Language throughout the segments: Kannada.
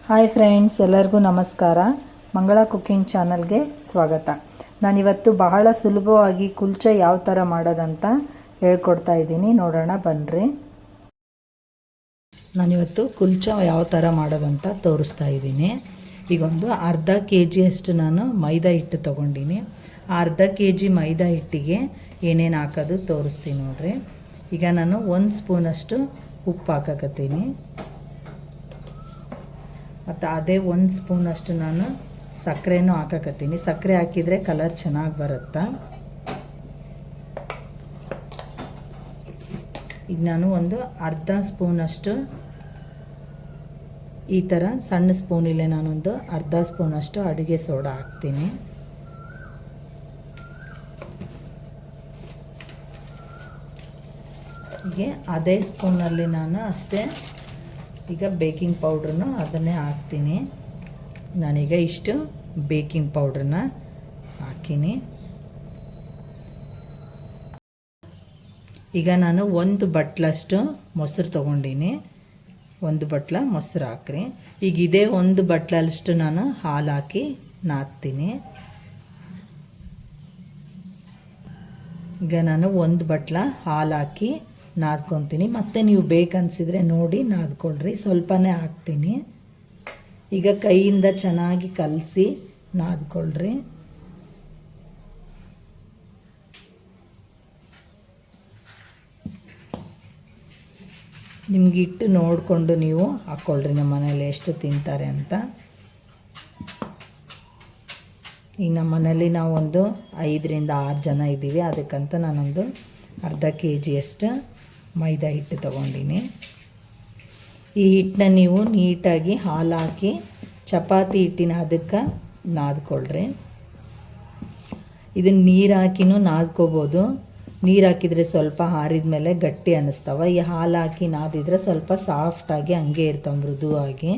ಹಾಯ್ ಫ್ರೆಂಡ್ಸ್, ಎಲ್ಲರಿಗೂ ನಮಸ್ಕಾರ. ಮಂಗಳ ಕುಕ್ಕಿಂಗ್ ಚಾನಲ್ಗೆ ಸ್ವಾಗತ. ನಾನಿವತ್ತು ಬಹಳ ಸುಲಭವಾಗಿ ಕುಲ್ಚೆ ಯಾವ ಥರ ಮಾಡೋದಂತ ಹೇಳ್ಕೊಡ್ತಾ ಇದ್ದೀನಿ. ನೋಡೋಣ ಬನ್ನಿರಿ. ನಾನಿವತ್ತು ಕುಲ್ಚೆ ಯಾವ ಥರ ಮಾಡೋದಂತ ತೋರಿಸ್ತಾ ಇದ್ದೀನಿ. ಈಗೊಂದು ಅರ್ಧ kg ಅಷ್ಟು ನಾನು ಮೈದಾ ಹಿಟ್ಟು ತೊಗೊಂಡಿನಿ. ಅರ್ಧ kg ಮೈದಾ ಹಿಟ್ಟಿಗೆ ಏನೇನು ಹಾಕೋದು ತೋರಿಸ್ತೀನಿ ನೋಡ್ರಿ. ಈಗ ನಾನು 1 ಸ್ಪೂನಷ್ಟು ಉಪ್ಪು ಹಾಕಕತ್ತೀನಿ. ಮತ್ತು ಅದೇ 1 ಸ್ಪೂನಷ್ಟು ನಾನು ಸಕ್ಕರೆನೂ ಹಾಕಕತ್ತೀನಿ. ಸಕ್ಕರೆ ಹಾಕಿದರೆ ಕಲರ್ ಚೆನ್ನಾಗಿ ಬರುತ್ತೆ. ಈಗ ನಾನು ಒಂದು ಅರ್ಧ ಸ್ಪೂನಷ್ಟು ಈ ಥರ ಸಣ್ಣ ಸ್ಪೂನಿಲ್ಲೇ ನಾನೊಂದು ಅರ್ಧ ಸ್ಪೂನಷ್ಟು ಅಡುಗೆ ಸೋಡಾ ಹಾಕ್ತೀನಿ. ಹೀಗೆ ಅದೇ ಸ್ಪೂನಲ್ಲಿ ನಾನು ಅಷ್ಟೇ ಈಗ ಬೇಕಿಂಗ್ ಪೌಡ್ರನ್ನು ಅದನ್ನೇ ಹಾಕ್ತೀನಿ. ನಾನೀಗ ಇಷ್ಟು ಬೇಕಿಂಗ್ ಪೌಡ್ರನ್ನ ಹಾಕೀನಿ. ಈಗ ನಾನು 1 ಬಟ್ಲಷ್ಟು ಮೊಸರು ತೊಗೊಂಡಿನಿ. 1 ಬಟ್ಲ ಮೊಸರು ಹಾಕ್ರಿ. ಈಗ ಇದೇ 1 ಬಟ್ಲಷ್ಟು ನಾನು ಹಾಲು ಹಾಕಿ ನಾದ್ತೀನಿ. ಈಗ ನಾನು 1 ಬಟ್ಲ ಹಾಲು ಹಾಕಿ ನಾದ್ಕೊತೀನಿ. ಮತ್ತು ನೀವು ಬೇಕನ್ಸಿದ್ರೆ ನೋಡಿ ನಾದ್ಕೊಳ್ರಿ. ಸ್ವಲ್ಪನೇ ಹಾಕ್ತೀನಿ. ಈಗ ಕೈಯಿಂದ ಚೆನ್ನಾಗಿ ಕಲಸಿ ನಾದ್ಕೊಳ್ರಿ. ನಿಮ್ಗೆ ಹಿಟ್ಟು ನೋಡಿಕೊಂಡು ನೀವು ಹಾಕ್ಕೊಳ್ರಿ, ನಮ್ಮ ಮನೇಲಿ ಎಷ್ಟು ತಿಂತಾರೆ ಅಂತ. ಈಗ ನಮ್ಮ ಮನೇಲಿ ನಾವು ಒಂದು 5 ರಿಂದ 6 ಜನ ಇದ್ದೀವಿ. ಅದಕ್ಕಂತ ನಾನೊಂದು ಅರ್ಧ kg ಅಷ್ಟು ಮೈದಾ ಹಿಟ್ಟು ತೊಗೊಂಡಿನಿ. ಈ ಹಿಟ್ಟನ್ನ ನೀವು ನೀಟಾಗಿ ಹಾಲು ಹಾಕಿ ಚಪಾತಿ ಹಿಟ್ಟಿನ ಅದಕ್ಕೆ ನಾದ್ಕೊಳ್ರಿ. ಇದನ್ನು ನೀರು ಹಾಕಿನೂ ನಾದ್ಕೋಬೋದು. ನೀರು ಹಾಕಿದರೆ ಸ್ವಲ್ಪ ಆರಿದ ಮೇಲೆ ಗಟ್ಟಿ ಅನ್ನಿಸ್ತಾವೆ. ಈ ಹಾಲು ಹಾಕಿ ನಾದಿದ್ರೆ ಸ್ವಲ್ಪ ಸಾಫ್ಟಾಗಿ ಹಂಗೆ ಇರ್ತಾವೆ, ಮೃದುವಾಗಿ.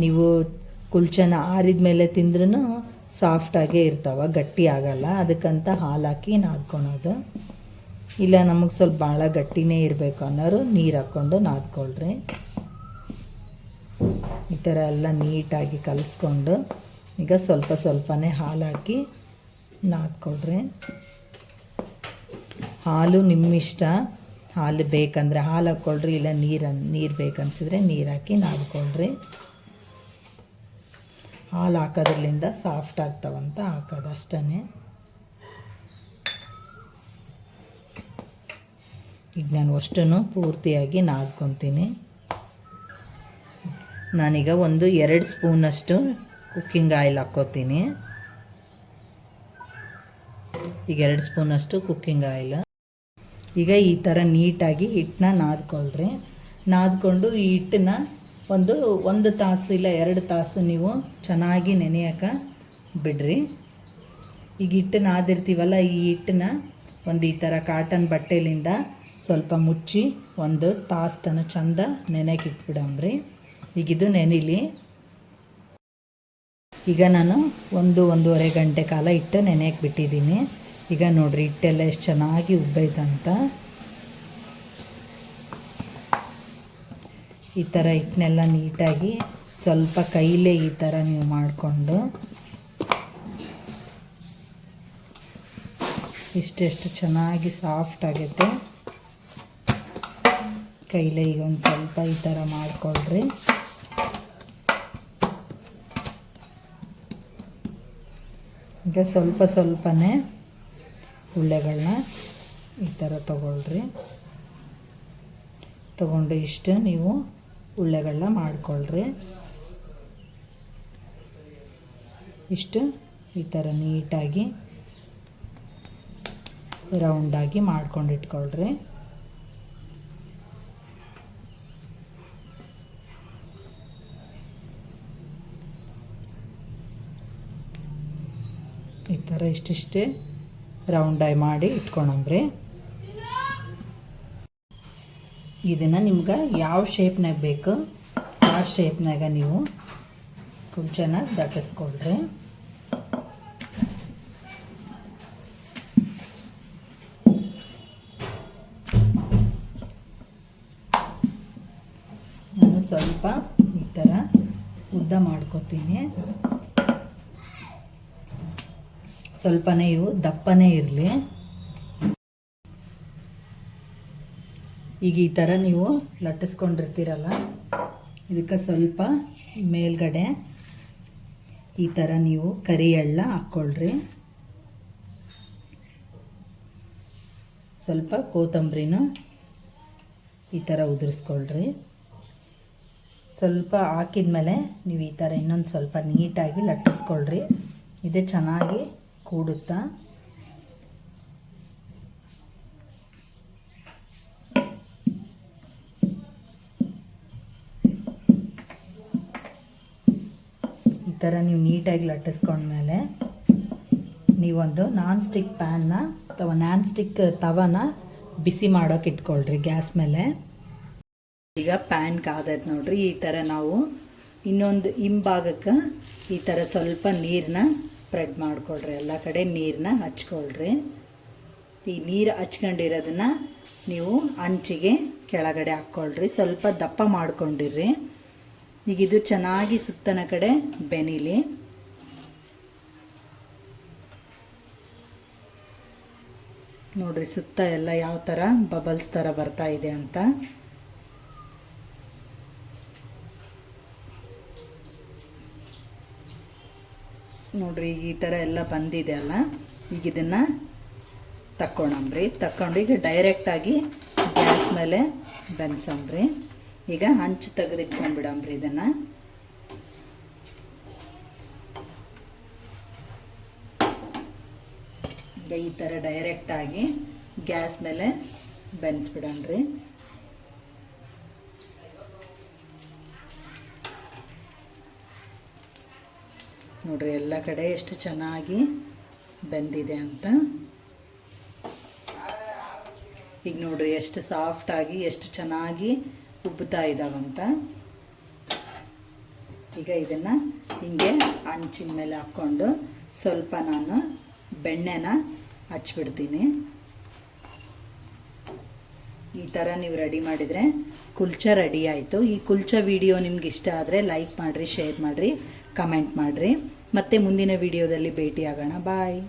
ನೀವು ಕುಲ್ಚನ ಆರಿದ ಮೇಲೆ ತಿಂದ್ರೂ ಸಾಫ್ಟಾಗೇ ಇರ್ತಾವೆ, ಗಟ್ಟಿ ಆಗಲ್ಲ. ಅದಕ್ಕಂತ ಹಾಲು ಹಾಕಿ ನಾದ್ಕೊಳೋದು. ಇಲ್ಲ ನಮಗೆ ಸ್ವಲ್ಪ ಭಾಳ ಗಟ್ಟಿನೇ ಇರಬೇಕು ಅನ್ನೋರು ನೀರು ಹಾಕ್ಕೊಂಡು ನಾದ್ಕೊಳ್ರಿ. ಈ ಥರ ಎಲ್ಲ ನೀಟಾಗಿ ಕಲಿಸ್ಕೊಂಡು ಈಗ ಸ್ವಲ್ಪ ಸ್ವಲ್ಪನೇ ಹಾಲು ಹಾಕಿ ನಾದ್ಕೊಳ್ರಿ. ಹಾಲು ನಿಮ್ಮಿಷ್ಟ. ಹಾಲು ಬೇಕಂದರೆ ಹಾಲು ಹಾಕ್ಕೊಳ್ರಿ, ಇಲ್ಲ ನೀರು ಬೇಕನ್ಸಿದ್ರೆ ನೀರು ಹಾಕಿ ನಾದ್ಕೊಳ್ರಿ. ಹಾಲು ಹಾಕೋದ್ರಿಂದ ಸಾಫ್ಟ್ ಆಗ್ತಾವಂತ ಹಾಕೋದು ಅಷ್ಟೇ. ಈಗ ನಾನು ಅಷ್ಟನ್ನು ಪೂರ್ತಿಯಾಗಿ ನಾದ್ಕೊತೀನಿ. ನಾನೀಗ ಒಂದು 2 ಸ್ಪೂನಷ್ಟು ಕುಕ್ಕಿಂಗ್ ಆಯಿಲ್ ಹಾಕ್ಕೋತೀನಿ. ಈಗ 2 ಸ್ಪೂನಷ್ಟು ಕುಕ್ಕಿಂಗ್ ಆಯಿಲ್. ಈಗ ಈ ಥರ ನೀಟಾಗಿ ಹಿಟ್ಟನ್ನ ನಾದ್ಕೊಳ್ರಿ. ನಾದ್ಕೊಂಡು ಈ ಹಿಟ್ಟನ್ನ ಒಂದು ತಾಸು ಇಲ್ಲ 2 ತಾಸು ನೀವು ಚೆನ್ನಾಗಿ ನೆನೆಯೋಕೆ ಬಿಡ್ರಿ. ಈಗ ಹಿಟ್ಟು ನಾದಿರ್ತೀವಲ್ಲ, ಈ ಹಿಟ್ಟನ್ನ ಈ ಥರ ಕಾಟನ್ ಬಟ್ಟೆಲಿಂದ ಸ್ವಲ್ಪ ಮುಚ್ಚಿ 1 ತಾಸು ತನಕ ಚಂದ ನೆನೆಗೆ ಇಟ್ಬಿಡಂಬ್ರಿ. ಈಗ ಇದು ನೆನಿಲಿ. ಈಗ ನಾನು 1-1.5 ಗಂಟೆ ಕಾಲ ಹಿಟ್ಟು ನೆನೆಯಕ್ಕೆ ಬಿಟ್ಟಿದ್ದೀನಿ. ಈಗ ನೋಡಿರಿ ಹಿಟ್ಟೆಲ್ಲ ಎಷ್ಟು ಚೆನ್ನಾಗಿ ಉಬ್ಬೈತಂತ. ಈ ಥರ ಹಿಟ್ಟನ್ನೆಲ್ಲ ನೀಟಾಗಿ ಸ್ವಲ್ಪ ಕೈಲೇ ಈ ಥರ ನೀವು ಮಾಡಿಕೊಂಡು ಇಷ್ಟೆಷ್ಟು ಚೆನ್ನಾಗಿ ಸಾಫ್ಟ್ ಆಗುತ್ತೆ. ಕೈಲೇ ಈಗ ಒಂದು ಸ್ವಲ್ಪ ಈ ಥರ ಮಾಡಿಕೊಳ್ರಿ. ಈಗ ಸ್ವಲ್ಪನೇ ಉಳ್ಳೆಗಳನ್ನ ಈ ಥರ ತಗೊಳ್ರಿ. ತಗೊಂಡು ಇಷ್ಟು ನೀವು ಉಳ್ಳೆಗಳನ್ನ ಮಾಡಿಕೊಳ್ರಿ. ಇಷ್ಟು ಈ ಥರ ನೀಟಾಗಿ ರೌಂಡಾಗಿ ಮಾಡ್ಕೊಂಡು ಇಟ್ಕೊಳ್ರಿ. ಈ ಥರ ಇಷ್ಟಿಷ್ಟೇ ರೌಂಡಾಗಿ ಮಾಡಿ ಇಟ್ಕೊಳಂಬ್ರಿ. ಇದನ್ನು ನಿಮ್ಗೆ ಯಾವ ಶೇಪ್ನಾಗ ಬೇಕು ಆ ಶೇಪ್ನಾಗ ನೀವು ಕುಲ್ಚನ ದಟ್ಟಿಸ್ಕೊಳ್ರಿ. ನಾನು ಸ್ವಲ್ಪ ಈ ಥರ ಉದ್ದ ಮಾಡ್ಕೊತೀನಿ. ಸ್ವಲ್ಪನೇ ಇವು ದಪ್ಪನೇ ಇರಲಿ. ಈಗ ಈ ಥರ ನೀವು ಲಟ್ಟಿಸ್ಕೊಂಡಿರ್ತೀರಲ್ಲ, ಇದಕ್ಕೆ ಸ್ವಲ್ಪ ಮೇಲ್ಗಡೆ ಈ ಥರ ನೀವು ಕರಿ ಎಳ್ಳ ಹಾಕ್ಕೊಳ್ರಿ. ಸ್ವಲ್ಪ ಕೊತ್ತಂಬರಿನೂ ಈ ಥರ ಉದುರಿಸ್ಕೊಳ್ರಿ. ಸ್ವಲ್ಪ ಹಾಕಿದ್ಮೇಲೆ ನೀವು ಈ ಥರ ಇನ್ನೊಂದು ಸ್ವಲ್ಪ ನೀಟಾಗಿ ಲಟ್ಟಿಸ್ಕೊಳ್ರಿ. ಇದು ಚೆನ್ನಾಗಿ ಕೂಡುತ್ತಾ. ಈ ಥರ ನೀವು ನೀಟಾಗಿ ಲಟ್ಟಿಸ್ಕೊಂಡ್ಮೇಲೆ ನೀವೊಂದು ನಾನ್ ಸ್ಟಿಕ್ ಪ್ಯಾನ್ನ ಅಥವಾ ನಾನ್ ಸ್ಟಿಕ್ ತವನ ಬಿಸಿ ಮಾಡೋಕೆ ಇಟ್ಕೊಳ್ರಿ ಗ್ಯಾಸ್ ಮೇಲೆ. ಈಗ ಪ್ಯಾನ್ ಕಾದೈತೆ ನೋಡ್ರಿ. ಈ ಥರ ನಾವು ಇನ್ನೊಂದು ಹಿಂಭಾಗಕ್ಕೆ ಈ ಥರ ಸ್ವಲ್ಪ ನೀರನ್ನ ಸ್ಪ್ರೆಡ್ ಮಾಡ್ಕೊಳ್ರಿ. ಎಲ್ಲ ಕಡೆ ನೀರನ್ನ ಹಚ್ಕೊಳ್ರಿ. ಈ ನೀರು ಹಚ್ಕೊಂಡಿರೋದನ್ನು ನೀವು ಹಂಚಿಗೆ ಕೆಳಗಡೆ ಹಾಕ್ಕೊಳ್ರಿ. ಸ್ವಲ್ಪ ದಪ್ಪ ಮಾಡ್ಕೊಂಡಿರ್ರಿ. ಈಗ ಇದು ಚೆನ್ನಾಗಿ ಸುತ್ತನ ಕಡೆ ಬೆನಿಲಿ. ನೋಡ್ರಿ ಸುತ್ತ ಎಲ್ಲ ಯಾವ ಥರ ಬಬಲ್ಸ್ ಥರ ಬರ್ತಾ ಇದೆ ಅಂತ. ನೋಡ್ರಿ ಈ ಥರ ಎಲ್ಲ ಬಂದಿದೆ ಅಲ್ಲ. ಈಗ ಇದನ್ನು ತಕ್ಕೊಳಂಬ್ರಿ. ತಕ್ಕೊಂಡು ಈಗ ಡೈರೆಕ್ಟಾಗಿ ಗ್ಯಾಸ್ ಮೇಲೆ ಬೆನ್ಸಂಬ್ರಿ. ಈಗ ಹಂಚು ತೆಗೆದಿಟ್ಕೊಂಡ್ಬಿಡಂಬ್ರಿ ಇದನ್ನು. ಈ ಥರ ಡೈರೆಕ್ಟಾಗಿ ಗ್ಯಾಸ್ ಮೇಲೆ ಬೆನ್ಸ್ಬಿಡಣ್ರಿ. ನೋಡ್ರಿ ಎಲ್ಲ ಕಡೆ ಎಷ್ಟು ಚೆನ್ನಾಗಿ ಬೆಂದಿದೆ ಅಂತ. ಈಗ ನೋಡ್ರಿ ಎಷ್ಟು ಸಾಫ್ಟಾಗಿ ಎಷ್ಟು ಚೆನ್ನಾಗಿ ಉಬ್ಬುತ್ತಾ ಇದ್ದಾವಂತ. ಈಗ ಇದನ್ನು ಹಿಂಗೆ ಹಂಚಿನ ಮೇಲೆ ಹಾಕ್ಕೊಂಡು ಸ್ವಲ್ಪ ನಾನು ಬೆಣ್ಣೆನ ಹಚ್ಬಿಡ್ತೀನಿ. ಈ ಥರ ನೀವು ರೆಡಿ ಮಾಡಿದರೆ ಕುಲ್ಚ ರೆಡಿ ಆಯಿತು. ಈ ಕುಲ್ಚ ವಿಡಿಯೋ ನಿಮ್ಗೆ ಇಷ್ಟ ಆದರೆ ಲೈಕ್ ಮಾಡಿರಿ, ಶೇರ್ ಮಾಡಿರಿ, ಕಮೆಂಟ್ ಮಾಡಿರಿ. ಮತ್ತೆ ಮುಂದಿನ ವಿಡಿಯೋದಲ್ಲಿ ಭೇಟಿಯಾಗೋಣ. ಬಾಯ್.